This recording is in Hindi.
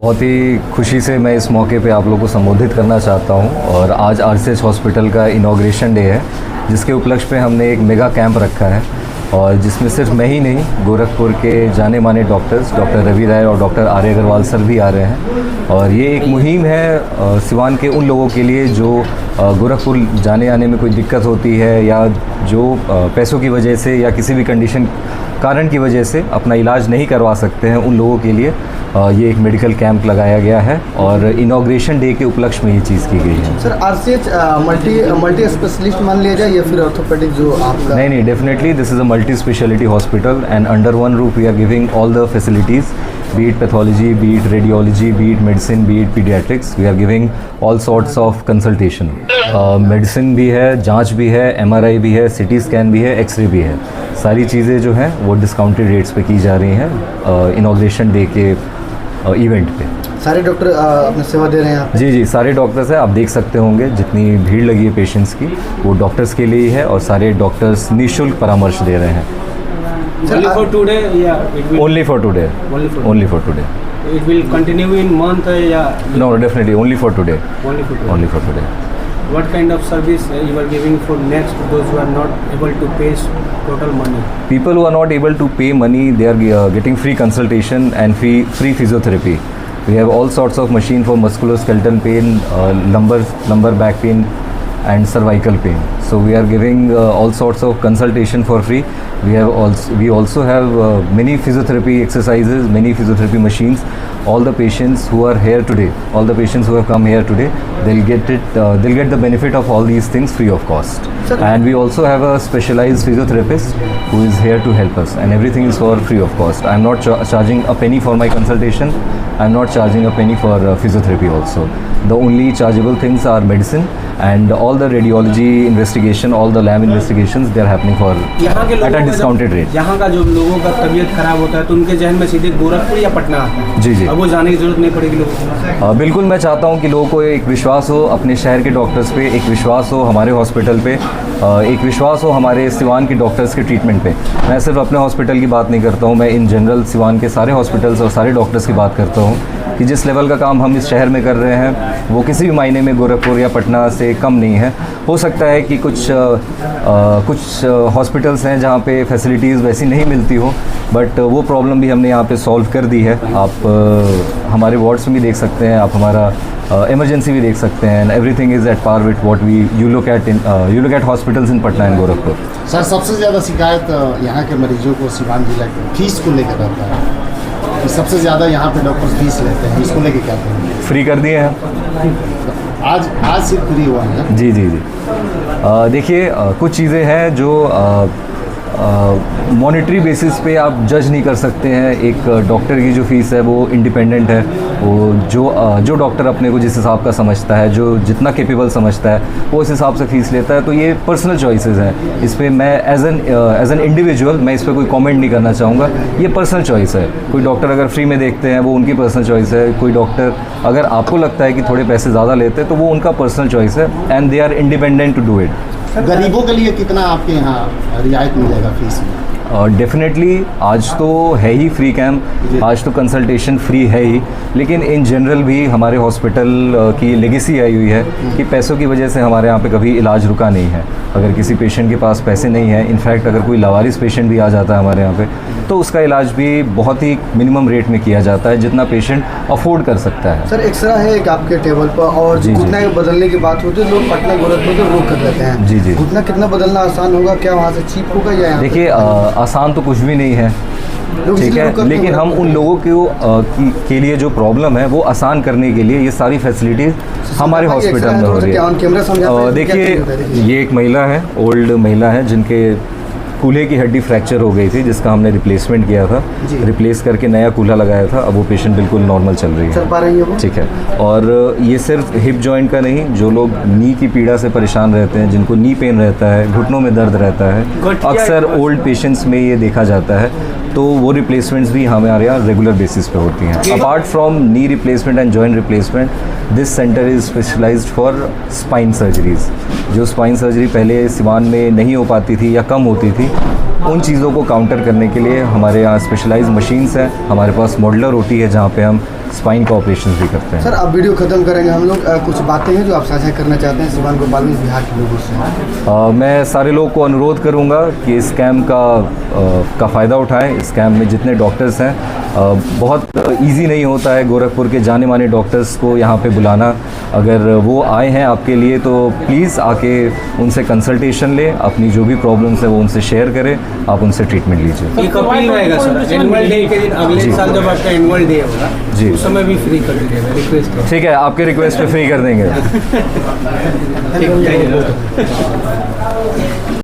बहुत ही खुशी से मैं इस मौके पे आप लोगों को संबोधित करना चाहता हूं और आज आरसीएच हॉस्पिटल का इनॉग्रेशन डे है, जिसके उपलक्ष्य पे हमने एक मेगा कैंप रखा है और जिसमें सिर्फ मैं ही नहीं, गोरखपुर के जाने माने डॉक्टर्स डॉक्टर रवि राय और डॉक्टर आर्य अग्रवाल सर भी आ रहे हैं। और ये एक मुहिम है सिवान के उन लोगों के लिए जो गोरखपुर जाने आने में कोई दिक्कत होती है या जो पैसों की वजह से या किसी भी कारण की वजह से अपना इलाज नहीं करवा सकते हैं। उन लोगों के लिए ये एक मेडिकल कैंप लगाया गया है और इनॉग्रेशन डे के उपलक्ष्य में ये चीज़ की गई है। सर आरसीएच मल्टी स्पेशलिस्ट मान लिया जाए या फिर ऑर्थोपेडिक जो आपका? नहीं, definitely this is a multi speciality hospital and under one roof we are giving all the facilities, be it pathology, be it radiology, be it medicine, be it pediatrics. We are giving all sorts of consultation. Medicine भी है, जांच भी है, MRI भी है, CT स्कैन भी है, एक्सरे भी है। सारी चीज़ें जो हैं वो डिस्काउंटेड रेट्स पे की जा रही हैं इनॉग्रेशन डे के इवेंट पे। सारे डॉक्टर अपनी सेवा दे रहे हैं आप? जी, सारे डॉक्टर्स हैं। आप देख सकते होंगे जितनी भीड़ लगी है पेशेंट्स की, वो डॉक्टर्स के लिए ही है और सारे डॉक्टर्स निःशुल्क परामर्श दे रहे हैं। Only for today, yeah. It will Only for today. Only for today. It will continue in month, yeah. No, definitely only for today. Only for today. Only for today. What kind of service you are giving for next those who are not able to pay total money? People who are not able to pay money, they are getting free consultation and free physiotherapy. We have all sorts of machine for musculoskeletal pain, lumbar back pain and cervical pain. So we are giving all sorts of consultation for free. We also have many physiotherapy exercises, many physiotherapy machines. All the patients who are here today, all the patients who have come here today, they'll get the benefit of all these things free of cost. Sir, and we also have a specialized physiotherapist who is here to help us, and everything is for free of cost. I'm not charging a penny for my consultation. I'm not charging a penny for physiotherapy also. The only chargeable things are medicine and all the radiology investigation, all the lab investigations, they are happening for at a discounted rate. यहाँ का जो लोगों का तबीयत खराब होता है तो उनके जहन में सीधे गोरखपुर या पटना आता है। जी। अब वो जाने की जरूरत नहीं पड़ेगी लोगों को। बिल्कुल, मैं चाहता हूँ कि लोगों को एक विश्वास हो अपने शहर के डॉक्टर्स पे, एक विश्वास हो हमारे हॉस्पिटल पे, एक विश्वास हो हमारे सिवान के डॉक्टर्स के ट्रीटमेंट पे। मैं सिर्फ अपने हॉस्पिटल की बात नहीं करता हूँ, मैं इन जनरल सिवान के सारे हॉस्पिटल्स और सारे डॉक्टर्स की बात करता हूँ कि जिस लेवल का काम हम इस शहर में कर रहे हैं वो किसी भी मायने में गोरखपुर या पटना से कम नहीं है। हो सकता है कि कुछ हॉस्पिटल्स हैं जहाँ पे फैसिलिटीज़ वैसी नहीं मिलती हो, बट वो प्रॉब्लम भी हमने यहाँ पे सॉल्व कर दी है। आप हमारे वार्ड्स में भी देख सकते हैं, आप हमारा इमरजेंसी भी देख सकते हैं, and everything is at par with what you look at hospitals in Patna and Gorakhpur. Sir, सबसे ज़्यादा शिकायत यहाँ के मरीजों को सिवान जिला के फीस को लेकर रहता है कि सबसे ज़्यादा यहाँ पे डॉक्टर फीस लेते हैं, इसको लेके क्या करेंगे? फ्री कर दिए हैं आज सिर्फ फ्री हुआ है। जी। देखिए, कुछ चीज़ें हैं जो मॉनेटरी बेसिस पे आप जज नहीं कर सकते हैं। एक डॉक्टर की जो फ़ीस है वो इंडिपेंडेंट है, वो जो डॉक्टर अपने को जिस हिसाब का समझता है, जो जितना कैपेबल समझता है, वो उस हिसाब से फ़ीस लेता है। तो ये पर्सनल चॉइसेस हैं, इस पर मैं एज एन इंडिविजुअल मैं इस पर कोई कमेंट नहीं करना चाहूँगा। ये पर्सनल चॉइस है। कोई डॉक्टर अगर फ्री में देखते हैं वो उनकी पर्सनल चॉइस है। कोई डॉक्टर अगर आपको लगता है कि थोड़े पैसे ज़्यादा लेते हैं तो वो उनका पर्सनल चॉइस है, and they are independent to do it. गरीबों के लिए कितना आपके यहाँ रियायत मिलेगा फीस में? डेफिनेटली आज तो है ही फ्री कैंप, आज तो कंसल्टेशन फ्री है ही, लेकिन इन जनरल भी हमारे हॉस्पिटल की लेगेसी आई हुई है कि पैसों की वजह से हमारे यहाँ पे कभी इलाज रुका नहीं है। अगर किसी पेशेंट के पास पैसे नहीं है, इनफैक्ट अगर कोई लावारिस पेशेंट भी आ जाता है हमारे यहाँ पे, तो उसका इलाज भी बहुत ही मिनिमम रेट में किया जाता है जितना पेशेंट अफोर्ड कर सकता है। सर, एक्सरा है एक आपके टेबल पर, और घुटना बदलने की बात होती है, लोग पटना गोरखपुर तो रोक कर लेते हैं। जी। घुटना कितना बदलना आसान होगा? क्या वहाँ से चीप होगा या? देखिए, आसान तो कुछ भी नहीं है, ठीक है, लेकिन हम उन लोगों के लिए जो प्रॉब्लम है वो आसान करने के लिए ये सारी फैसिलिटीज़ हमारे हॉस्पिटल में हो रही है। देखिए, ये एक महिला है, ओल्ड महिला है, जिनके कूल्हे की हड्डी फ्रैक्चर हो गई थी, जिसका हमने रिप्लेसमेंट किया था, रिप्लेस करके नया कूल्हा लगाया था। अब वो पेशेंट बिल्कुल नॉर्मल चल रही है, ठीक है। और ये सिर्फ हिप जॉइंट का नहीं, जो लोग नी की पीड़ा से परेशान रहते हैं, जिनको नी पेन रहता है, घुटनों में दर्द रहता है, अक्सर ओल्ड पेशेंट्स में ये देखा जाता है, तो वो रिप्लेसमेंट्स भी हमारे यहाँ रेगुलर बेसिस पे होती हैं। Apart from knee replacement and joint replacement, this centre is specialised for spine surgeries. जो स्पाइन सर्जरी पहले सिवान में नहीं हो पाती थी या कम होती थी, उन चीज़ों को काउंटर करने के लिए हमारे यहाँ स्पेशलाइज्ड मशीन्स हैं। हमारे पास मॉडुलर ओटी है, जहाँ पे हम स्पाइन का ऑपरेशन भी करते हैं। सर अब वीडियो खत्म करेंगे हम लोग, कुछ बातें हैं जो आप साझा करना चाहते हैं सिवान गोपालगंज बिहार के लोगों से? मैं सारे लोगों को अनुरोध करूंगा कि इस कैम्प का फ़ायदा उठाएं। इस कैम्प में जितने डॉक्टर्स हैं, बहुत इजी नहीं होता है गोरखपुर के जाने माने डॉक्टर्स को यहाँ पे बुलाना। अगर वो आए हैं आपके लिए तो प्लीज़ आके उनसे कंसल्टेशन लें, अपनी जो भी प्रॉब्लम्स है वो उनसे शेयर करें, आप उनसे ट्रीटमेंट लीजिए। एक अपील रहेगा सर, एनुअल डे के दिन अगले साल जब आपका एनुअल डे होगा जी, उस समय भी फ्री कर दीजिएगा, रिक्वेस्ट है। ठीक है, आपके रिक्वेस्ट पे फ्री कर देंगे। ठीक है।